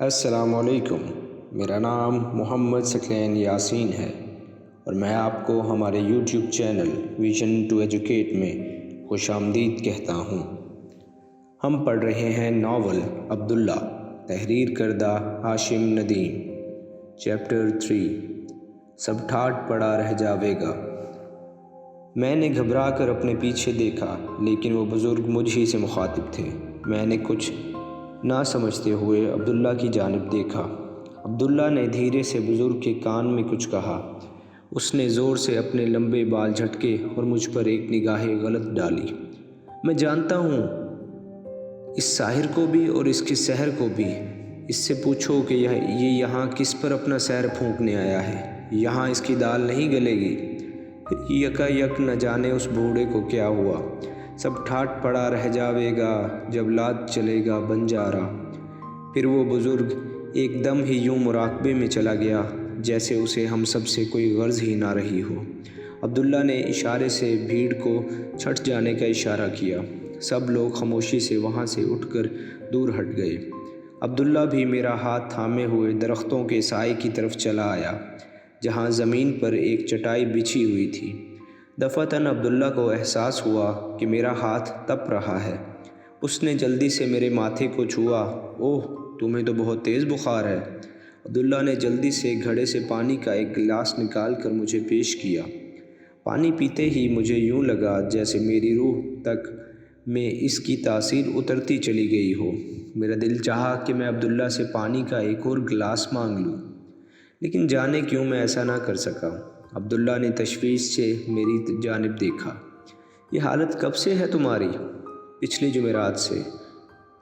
السلام علیکم، میرا نام محمد ثقلین یاسین ہے اور میں آپ کو ہمارے YouTube channel Vision to Educate میں خوش آمدید کہتا ہوں۔ ہم پڑھ رہے ہیں ناول عبداللہ، تحریر کردہ ہاشم ندیم، چیپٹر 3، سب ٹھاٹھ پڑا رہ جاوے گا۔ میں نے گھبرا کر اپنے پیچھے دیکھا، لیکن وہ بزرگ مجھ ہی سے مخاطب تھے۔ میں نے کچھ نہ سمجھتے ہوئے عبداللہ کی جانب دیکھا۔ عبداللہ نے دھیرے سے بزرگ کے کان میں کچھ کہا۔ اس نے زور سے اپنے لمبے بال جھٹکے اور مجھ پر ایک نگاہ غلط ڈالی۔ میں جانتا ہوں اس ساحر کو بھی اور اس کے سحر کو بھی۔ اس سے پوچھو کہ یہ یہاں کس پر اپنا سحر پھونکنے آیا ہے۔ یہاں اس کی دال نہیں گلے گی۔ یکا یک نہ جانے اس بوڑھے کو کیا ہوا۔ سب ٹھاٹھ پڑا رہ جاوے گا جب لات چلے گا بنجارا۔ پھر وہ بزرگ ایک دم ہی یوں مراقبے میں چلا گیا جیسے اسے ہم سب سے کوئی غرض ہی نہ رہی ہو۔ عبداللہ نے اشارے سے بھیڑ کو چھٹ جانے کا اشارہ کیا۔ سب لوگ خاموشی سے وہاں سے اٹھ کر دور ہٹ گئے۔ عبداللہ بھی میرا ہاتھ تھامے ہوئے درختوں کے سائے کی طرف چلا آیا، جہاں زمین پر ایک چٹائی بچھی ہوئی تھی۔ دفعتاً عبداللہ کو احساس ہوا کہ میرا ہاتھ تپ رہا ہے۔ اس نے جلدی سے میرے ماتھے کو چھوا۔ اوہ، تمہیں تو بہت تیز بخار ہے۔ عبداللہ نے جلدی سے گھڑے سے پانی کا ایک گلاس نکال کر مجھے پیش کیا۔ پانی پیتے ہی مجھے یوں لگا جیسے میری روح تک میں اس کی تاثیر اترتی چلی گئی ہو۔ میرا دل چاہا کہ میں عبداللہ سے پانی کا ایک اور گلاس مانگ لوں، لیکن جانے کیوں میں ایسا نہ کر سکا۔ عبداللہ نے تشویش سے میری جانب دیکھا۔ یہ حالت کب سے ہے تمہاری؟ پچھلی جمعرات سے،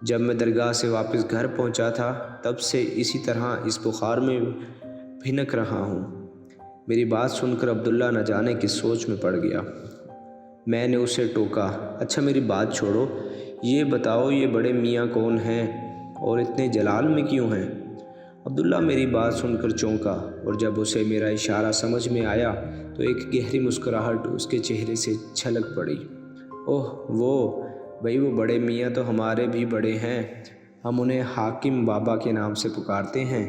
جب میں درگاہ سے واپس گھر پہنچا تھا تب سے اسی طرح اس بخار میں بھنک رہا ہوں۔ میری بات سن کر عبداللہ نہ جانے کس سوچ میں پڑ گیا۔ میں نے اسے ٹوکا۔ اچھا میری بات چھوڑو، یہ بتاؤ یہ بڑے میاں کون ہیں اور اتنے جلال میں کیوں ہیں؟ عبداللہ میری بات سن کر چونکا، اور جب اسے میرا اشارہ سمجھ میں آیا تو ایک گہری مسکراہٹ اس کے چہرے سے چھلک پڑی۔ اوہ بھئی وہ بڑے میاں تو ہمارے بھی بڑے ہیں، ہم انہیں حاکم بابا کے نام سے پکارتے ہیں۔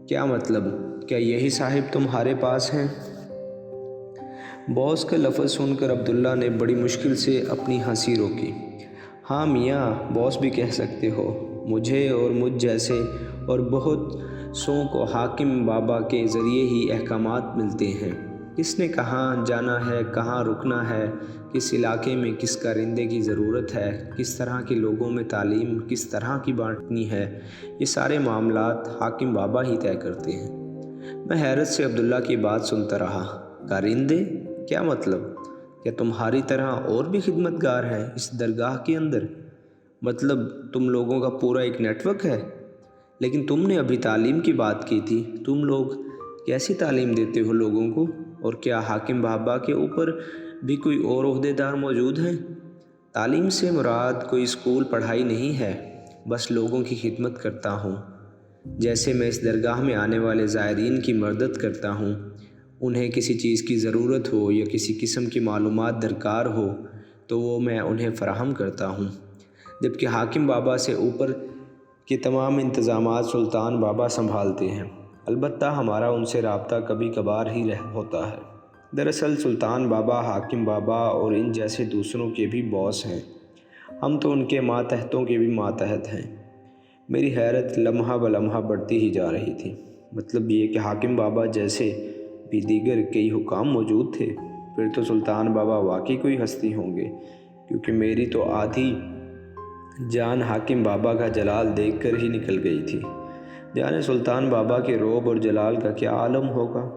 کیا مطلب؟ کیا یہی صاحب تمہارے پاس ہیں؟ باس کا لفظ سن کر عبداللہ نے بڑی مشکل سے اپنی ہنسی روکی۔ ہاں میاں، باس بھی کہہ سکتے ہو۔ مجھے اور مجھ جیسے اور بہت سوں کو حاکم بابا کے ذریعے ہی احکامات ملتے ہیں۔ کس نے کہاں جانا ہے، کہاں رکنا ہے، کس علاقے میں کس کارندے کی ضرورت ہے، کس طرح کے لوگوں میں تعلیم کس طرح کی بانٹنی ہے، یہ سارے معاملات حاکم بابا ہی طے کرتے ہیں۔ میں حیرت سے عبداللہ کی بات سنتا رہا۔ کارندے؟ کیا مطلب؟ کیا تمہاری طرح اور بھی خدمت گار ہیں اس درگاہ کے اندر؟ مطلب تم لوگوں کا پورا ایک نیٹ ورک ہے؟ لیکن تم نے ابھی تعلیم کی بات کی تھی۔ تم لوگ کیسی تعلیم دیتے ہو لوگوں کو؟ اور کیا حاکم بابا کے اوپر بھی کوئی اور عہدیدار موجود ہیں؟ تعلیم سے مراد کوئی اسکول پڑھائی نہیں ہے، بس لوگوں کی خدمت کرتا ہوں۔ جیسے میں اس درگاہ میں آنے والے زائرین کی مدد کرتا ہوں، انہیں کسی چیز کی ضرورت ہو یا کسی قسم کی معلومات درکار ہو تو وہ میں انہیں فراہم کرتا ہوں، جبکہ حاکم بابا سے اوپر کے تمام انتظامات سلطان بابا سنبھالتے ہیں۔ البتہ ہمارا ان سے رابطہ کبھی کبھار ہی ہوتا ہے۔ دراصل سلطان بابا حاکم بابا اور ان جیسے دوسروں کے بھی باس ہیں، ہم تو ان کے ماتحتوں کے بھی ماتحت ہیں۔ میری حیرت لمحہ بلمحہ بڑھتی ہی جا رہی تھی۔ مطلب یہ کہ حاکم بابا جیسے بھی دیگر کئی حکام موجود تھے، پھر تو سلطان بابا واقعی کوئی ہستی ہوں گے، کیونکہ میری تو آدھی جان حاکم بابا کا جلال دیکھ کر ہی نکل گئی تھی۔ جانے سلطان بابا کے رعب اور جلال کا کیا عالم ہوگا۔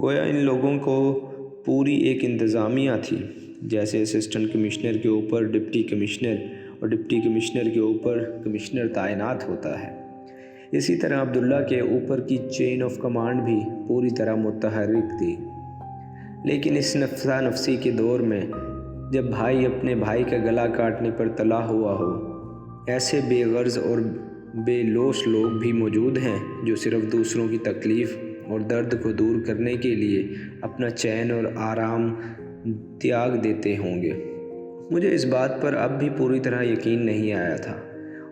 گویا ان لوگوں کو پوری ایک انتظامیہ تھی، جیسے اسسٹنٹ کمشنر کے اوپر ڈپٹی کمشنر اور ڈپٹی کمشنر کے اوپر کمشنر تعینات ہوتا ہے، اسی طرح عبداللہ کے اوپر کی چین آف کمانڈ بھی پوری طرح متحرک تھی۔ لیکن اس نفسا نفسی کے دور میں جب بھائی اپنے بھائی کا گلا کاٹنے پر تلا ہوا ہو، ایسے بے غرض اور بے لوث لوگ بھی موجود ہیں جو صرف دوسروں کی تکلیف اور درد کو دور کرنے کے لیے اپنا چین اور آرام تیاگ دیتے ہوں گے۔ مجھے اس بات پر اب بھی پوری طرح یقین نہیں آیا تھا،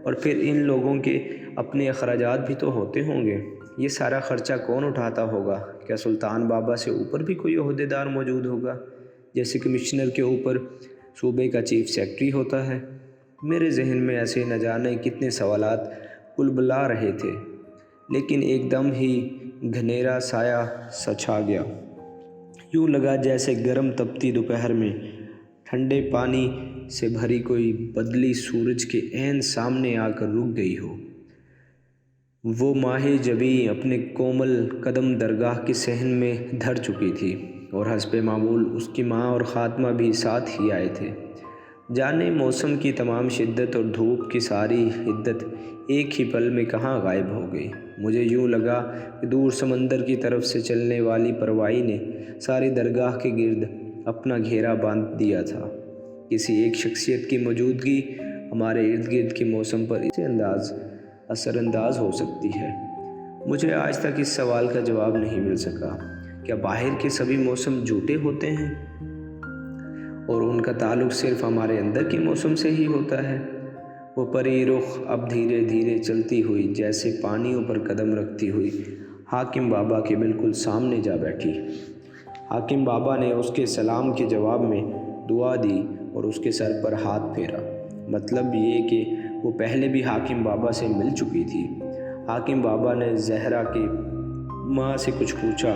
اور پھر ان لوگوں کے اپنے اخراجات بھی تو ہوتے ہوں گے۔ یہ سارا خرچہ کون اٹھاتا ہوگا؟ کیا سلطان بابا سے اوپر بھی کوئی عہدیدار موجود ہوگا؟ جیسے کمشنر کے اوپر صوبے کا چیف سیکرٹری ہوتا ہے۔ میرے ذہن میں ایسے نہ جانے کتنے سوالات بلبلا رہے تھے، لیکن ایک دم ہی گھنیرا سایہ سا چھا گیا۔ یوں لگا جیسے گرم تپتی دوپہر میں ٹھنڈے پانی سے بھری کوئی بدلی سورج کے عین سامنے آ کر رک گئی ہو۔ وہ ماہ جبیں اپنے کومل قدم درگاہ کے صحن میں دھر چکی تھی، اور حسب معمول اس کی ماں اور خاتمہ بھی ساتھ ہی آئے تھے۔ جانے موسم کی تمام شدت اور دھوپ کی ساری حدت ایک ہی پل میں کہاں غائب ہو گئی۔ مجھے یوں لگا کہ دور سمندر کی طرف سے چلنے والی پروائی نے ساری درگاہ کے گرد اپنا گھیرا باندھ دیا تھا۔ کسی ایک شخصیت کی موجودگی ہمارے ارد گرد کے موسم پر اثر انداز ہو سکتی ہے۔ مجھے آج تک اس سوال کا جواب نہیں مل سکا، کیا باہر کے سبھی موسم جھوٹے ہوتے ہیں اور ان کا تعلق صرف ہمارے اندر کے موسم سے ہی ہوتا ہے؟ وہ پری رخ اب دھیرے دھیرے چلتی ہوئی جیسے پانیوں پر قدم رکھتی ہوئی حاکم بابا کے بالکل سامنے جا بیٹھی۔ حاکم بابا نے اس کے سلام کے جواب میں دعا دی اور اس کے سر پر ہاتھ پھیرا۔ مطلب یہ کہ وہ پہلے بھی حاکم بابا سے مل چکی تھی۔ حاکم بابا نے زہرا کی ماں سے کچھ پوچھا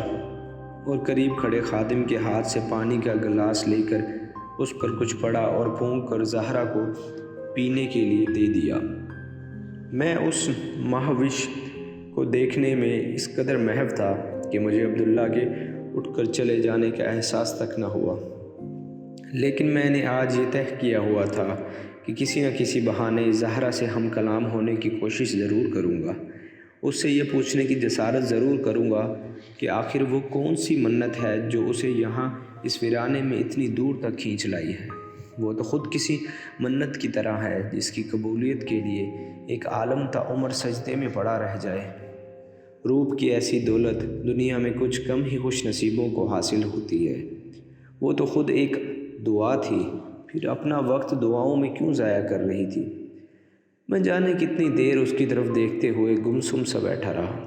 اور قریب کھڑے خادم کے ہاتھ سے پانی کا گلاس لے کر اس پر کچھ پڑا اور پھونک کر زہرا کو پینے کے لیے دے دیا۔ میں اس مہوش کو دیکھنے میں اس قدر محو تھا کہ مجھے عبداللہ کے اٹھ کر چلے جانے کا احساس تک نہ ہوا، لیکن میں نے آج یہ طے کیا ہوا تھا کہ کسی نہ کسی بہانے زہرا سے ہم کلام ہونے کی کوشش ضرور کروں گا۔ اس سے یہ پوچھنے کی جسارت ضرور کروں گا کہ آخر وہ کون سی منت ہے جو اسے یہاں اس ویرانے میں اتنی دور تک کھینچ لائی ہے۔ وہ تو خود کسی منت کی طرح ہے جس کی قبولیت کے لیے ایک عالم تا عمر سجدے میں پڑا رہ جائے۔ روپ کی ایسی دولت دنیا میں کچھ کم ہی خوش نصیبوں کو حاصل ہوتی ہے۔ وہ تو خود ایک دعا تھی، پھر اپنا وقت دعاؤں میں کیوں ضائع کر رہی تھی؟ میں جانے کتنی دیر اس کی طرف دیکھتے ہوئے گمسم سا بیٹھا رہا۔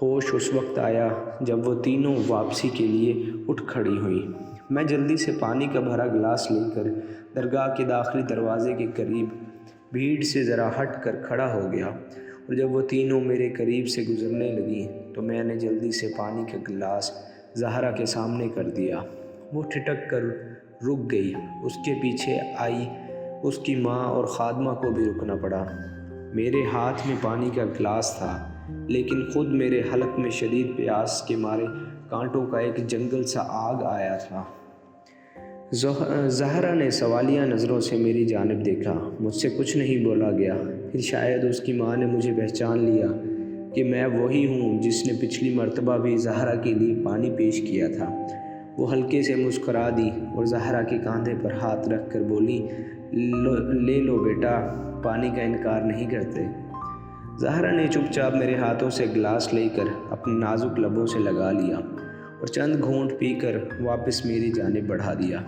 ہوش اس وقت آیا جب وہ تینوں واپسی کے لیے اٹھ کھڑی ہوئیں۔ میں جلدی سے پانی کا بھرا گلاس لے کر درگاہ کے داخلی دروازے کے قریب بھیڑ سے ذرا ہٹ کر کھڑا ہو گیا، اور جب وہ تینوں میرے قریب سے گزرنے لگیں تو میں نے جلدی سے پانی کا گلاس زہرا کے سامنے کر دیا۔ وہ ٹھٹک کر رک گئی۔ اس کے پیچھے آئی اس کی ماں اور خادمہ کو بھی رکنا پڑا۔ میرے ہاتھ میں پانی کا گلاس تھا، لیکن خود میرے حلق میں شدید پیاس کے مارے کانٹوں کا ایک جنگل سا آگ آیا تھا۔ زہرا نے سوالیہ نظروں سے میری جانب دیکھا۔ مجھ سے کچھ نہیں بولا گیا۔ پھر شاید اس کی ماں نے مجھے پہچان لیا کہ میں وہی ہوں جس نے پچھلی مرتبہ بھی زہرا کے لیے پانی پیش کیا تھا۔ وہ ہلکے سے مسکرا دی اور زہرا کے کاندھے پر ہاتھ رکھ کر بولی، لے لو بیٹا، پانی کا انکار نہیں کرتے۔ زہرا نے چپ چاپ میرے ہاتھوں سے گلاس لے کر اپنے نازک لبوں سے لگا لیا اور چند گھونٹ پی کر واپس میری جانب بڑھا دیا۔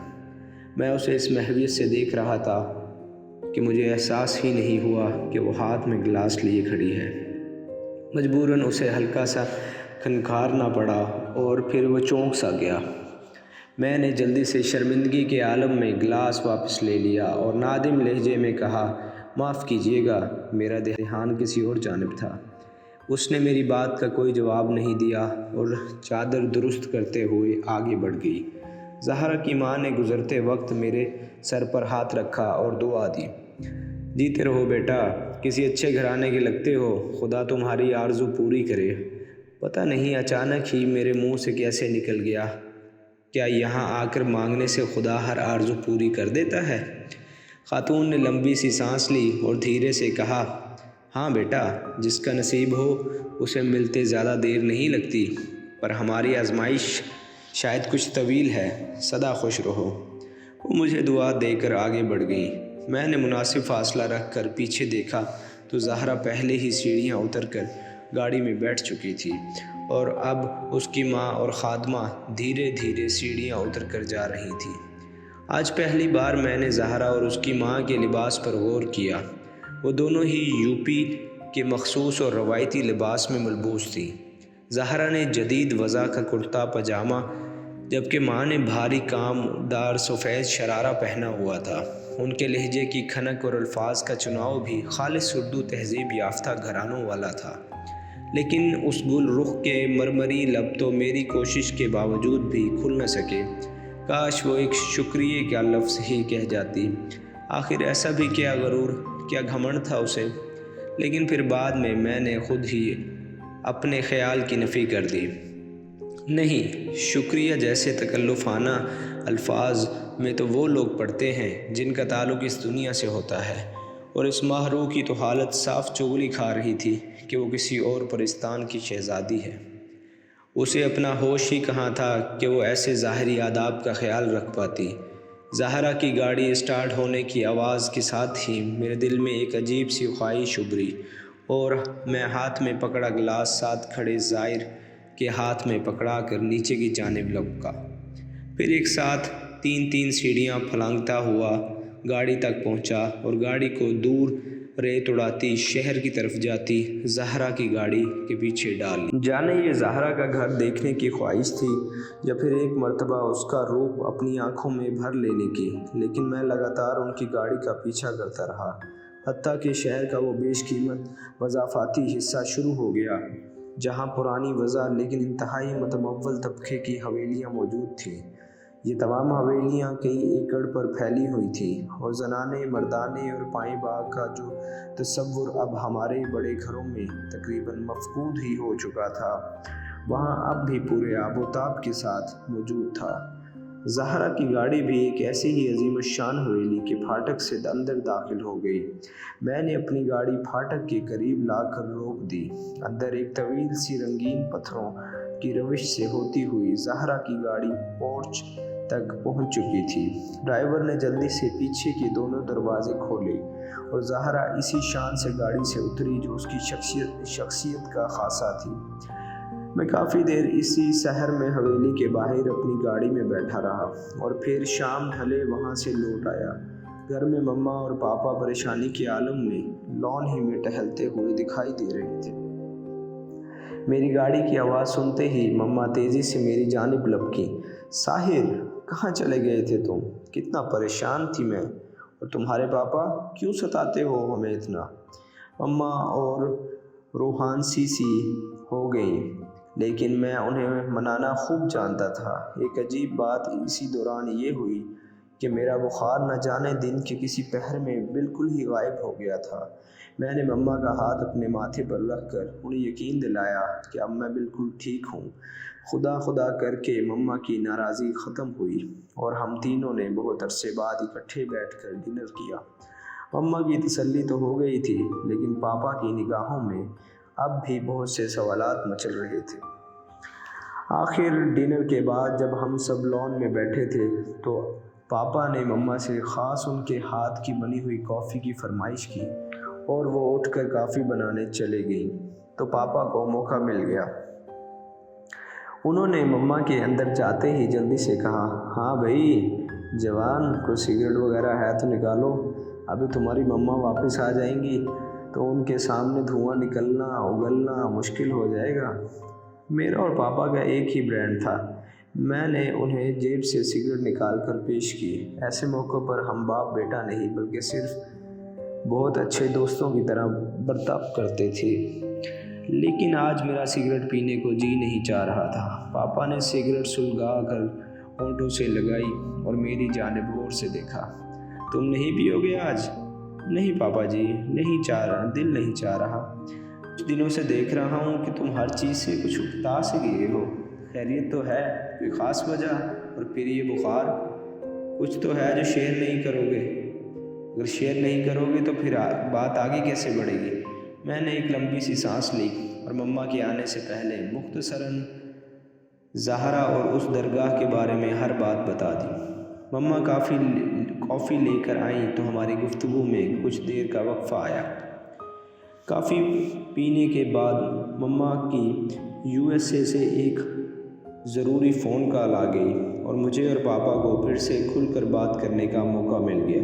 میں اسے اس محویت سے دیکھ رہا تھا کہ مجھے احساس ہی نہیں ہوا کہ وہ ہاتھ میں گلاس لیے کھڑی ہے۔ مجبوراً اسے ہلکا سا کھنکھارنا پڑا اور پھر وہ چونک سا گیا۔ میں نے جلدی سے شرمندگی کے عالم میں گلاس واپس لے لیا اور نادم لہجے میں کہا، معاف کیجیے گا، میرا دھیان کسی اور جانب تھا۔ اس نے میری بات کا کوئی جواب نہیں دیا اور چادر درست کرتے ہوئے آگے بڑھ گئی۔ زہرا کی ماں نے گزرتے وقت میرے سر پر ہاتھ رکھا اور دعا دی، جیتے رہو بیٹا، کسی اچھے گھرانے کے لگتے ہو، خدا تمہاری آرزو پوری کرے۔ پتہ نہیں اچانک ہی میرے منہ سے کیسے نکل گیا، کیا یہاں آ کر مانگنے سے خدا ہر آرزو پوری کر دیتا ہے؟ خاتون نے لمبی سی سانس لی اور دھیرے سے کہا، ہاں بیٹا، جس کا نصیب ہو اسے ملتے زیادہ دیر نہیں لگتی، پر ہماری آزمائش شاید کچھ طویل ہے، سدا خوش رہو۔ وہ مجھے دعا دے کر آگے بڑھ گئیں۔ میں نے مناسب فاصلہ رکھ کر پیچھے دیکھا تو زہرا پہلے ہی سیڑھیاں اتر کر گاڑی میں بیٹھ چکی تھی، اور اب اس کی ماں اور خادمہ دھیرے دھیرے سیڑھیاں اتر کر جا رہی تھیں۔ آج پہلی بار میں نے زہرا اور اس کی ماں کے لباس پر غور کیا۔ وہ دونوں ہی یوپی کے مخصوص اور روایتی لباس میں ملبوس تھی۔ زہرا نے جدید وضع کا کرتا پاجامہ جبکہ ماں نے بھاری کام دار سفید شرارہ پہنا ہوا تھا۔ ان کے لہجے کی کھنک اور الفاظ کا چناؤ بھی خالص اردو تہذیب یافتہ گھرانوں والا تھا، لیکن اس گل رخ کے مرمری لب تو میری کوشش کے باوجود بھی کھل نہ سکے۔ کاش وہ ایک شکریہ کا لفظ ہی کہہ جاتی۔ آخر ایسا بھی کیا غرور، کیا گھمنڈ تھا اسے؟ لیکن پھر بعد میں نے خود ہی اپنے خیال کی نفی کر دی۔ نہیں، شکریہ جیسے تکلفانہ الفاظ میں تو وہ لوگ پڑھتے ہیں جن کا تعلق اس دنیا سے ہوتا ہے، اور اس ماہرو کی تو حالت صاف چغلی کھا رہی تھی کہ وہ کسی اور پرستان کی شہزادی ہے۔ اسے اپنا ہوش ہی کہاں تھا کہ وہ ایسے ظاہری آداب کا خیال رکھ پاتی۔ زہرا کی گاڑی اسٹارٹ ہونے کی آواز کے ساتھ ہی میرے دل میں ایک عجیب سی خواہش ابھری اور میں ہاتھ میں پکڑا گلاس ساتھ کھڑے زائر کے ہاتھ میں پکڑا کر نیچے کی جانب لپکا۔ پھر ایک ساتھ تین سیڑھیاں پھلانگتا ہوا گاڑی تک پہنچا اور گاڑی کو دور ریت اڑاتی شہر کی طرف جاتی زہرا کی گاڑی کے پیچھے ڈال لی۔ جانے یہ زہرا کا گھر دیکھنے کی خواہش تھی یا پھر ایک مرتبہ اس کا روپ اپنی آنکھوں میں بھر لینے کی، لیکن میں لگاتار ان کی گاڑی کا پیچھا کرتا رہا، حتیٰ کہ شہر کا وہ بیش قیمت وضافاتی حصہ شروع ہو گیا جہاں پرانی وضع لیکن انتہائی متمول طبقے کی حویلیاں موجود تھیں۔ یہ تمام حویلیاں کئی ایکڑ پر پھیلی ہوئی تھیں اور زنانے، مردانے اور پائیں باغ کا جو تصور اب ہمارے بڑے گھروں میں تقریباً مفقود ہی ہو چکا تھا، وہاں اب بھی پورے آب و تاب کے ساتھ موجود تھا۔ زہرا کی گاڑی بھی ایک ایسی ہی عظیم الشان حویلی کے پھاٹک سے اندر داخل ہو گئی۔ میں نے اپنی گاڑی پھاٹک کے قریب لا کر روک دی۔ اندر ایک طویل سی رنگین پتھروں کی روش سے ہوتی ہوئی زہرا کی گاڑی پورچ تک پہنچ چکی تھی۔ ڈرائیور نے جلدی سے پیچھے کے دونوں دروازے کھولے اور زہرا اسی شان سے گاڑی سے اتری جو اس کی شخصیت کا خاصہ تھی۔ میں کافی دیر اسی شہر میں حویلی کے باہر اپنی گاڑی میں بیٹھا رہا اور پھر شام ڈھلے وہاں سے لوٹ آیا۔ گھر میں مما اور پاپا پریشانی کے عالم میں لان ہی میں ٹہلتے ہوئے دکھائی دے رہے تھے۔ میری گاڑی کی آواز سنتے ہی مما تیزی سے میری جانب لپکی۔ ساحر، کہاں چلے گئے تھے تم؟ کتنا پریشان تھی میں، اور تمہارے پاپا کیوں ستاتے ہو ہمیں اتنا؟ مما اور روحان سی ہو گئیں، لیکن میں انہیں منانا خوب جانتا تھا۔ ایک عجیب بات اسی دوران یہ ہوئی کہ میرا بخار نہ جانے دن کے کسی پہر میں بالکل ہی غائب ہو گیا تھا۔ میں نے مما کا ہاتھ اپنے ماتھے پر رکھ کر انہیں یقین دلایا کہ اب میں بالکل ٹھیک ہوں۔ خدا کر کے مما کی ناراضی ختم ہوئی اور ہم تینوں نے بہت عرصے بعد اکٹھے بیٹھ کر ڈنر کیا۔ مما کی تسلی تو ہو گئی تھی، لیکن پاپا کی نگاہوں میں اب بھی بہت سے سوالات مچل رہے تھے۔ آخر ڈنر کے بعد جب ہم سب لان میں بیٹھے تھے تو پاپا نے مما سے خاص ان کے ہاتھ کی بنی ہوئی کافی کی فرمائش کی اور وہ اٹھ کر کافی بنانے چلے گئیں تو پاپا کو موقع مل گیا۔ انہوں نے مما کے اندر جاتے ہی جلدی سے کہا، ہاں بھائی جوان، کوئی سگریٹ وغیرہ ہے تو نکالو، ابھی تمہاری مما واپس آ جائیں گی تو ان کے سامنے دھواں نکلنا اگلنا مشکل ہو جائے گا۔ میرا اور پاپا کا ایک ہی برانڈ تھا۔ میں نے انہیں جیب سے سگریٹ نکال کر پیش کی۔ ایسے موقع پر ہم باپ بیٹا نہیں بلکہ صرف بہت اچھے دوستوں کی طرح برتاؤ کرتے تھے، لیکن آج میرا سگریٹ پینے کو جی نہیں چاہ رہا تھا۔ پاپا نے سگریٹ سلگا کر ہونٹوں سے لگائی اور میری جانب غور سے دیکھا۔ تم نہیں پیو گے آج؟ نہیں پاپا جی، نہیں چاہ رہا، دل نہیں چاہ رہا۔ کچھ دنوں سے دیکھ رہا ہوں کہ تم ہر چیز سے کچھ اکتا سے گئے ہو۔ خیریت تو ہے؟ کوئی خاص وجہ؟ اور پھر یہ بخار؟ کچھ تو ہے جو شیئر نہیں کرو گے؟ اگر شیئر نہیں کرو گے تو پھر بات آگے کیسے بڑھے گی؟ میں نے ایک لمبی سی سانس لی اور مما کے آنے سے پہلے مختصراً زہرا اور اس درگاہ کے بارے میں ہر بات بتا دی۔ مما کافی لے کر آئیں تو ہماری گفتگو میں کچھ دیر کا وقفہ آیا۔ کافی پینے کے بعد مما کی USA سے ایک ضروری فون کال آ گئی اور مجھے اور پاپا کو پھر سے کھل کر بات کرنے کا موقع مل گیا۔